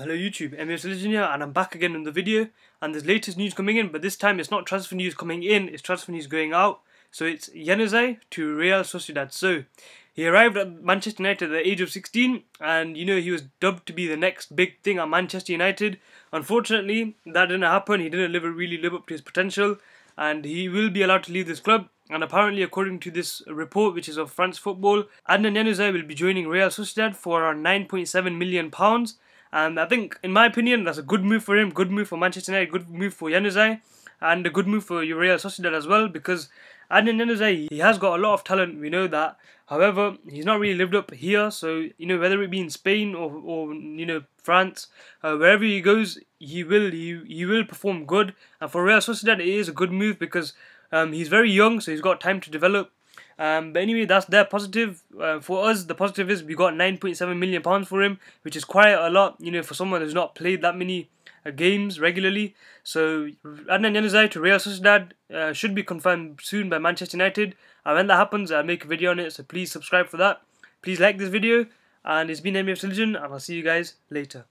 Hello YouTube, MFSolution here, and I'm back again in the video, and there's latest news coming in, but this time it's not transfer news coming in, it's transfer news going out. So it's Januzaj to Real Sociedad. So he arrived at Manchester United at the age of 16, and he was dubbed to be the next big thing at Manchester United. Unfortunately, that didn't happen. He didn't really live up to his potential, and he will be allowed to leave this club. And apparently, according to this report, which is of France Football, Adnan Januzaj will be joining Real Sociedad for around £9.7 million. And I think, in my opinion, that's a good move for him, good move for Manchester United, good move for Januzaj, and a good move for Real Sociedad as well, because Adnan Januzaj, he has got a lot of talent, we know that. However, he's not really lived up here, so, whether it be in Spain or France, wherever he goes, he will perform good. And for Real Sociedad, it is a good move because he's very young, so he's got time to develop. But anyway, that's their positive. For us, the positive is we got £9.7 million for him, which is quite a lot, for someone who's not played that many games regularly. So Adnan Januzaj to Real Sociedad should be confirmed soon by Manchester United, and when that happens, I'll make a video on it, so please subscribe for that. Please like this video, and it's been MFSolution, and I'll see you guys later.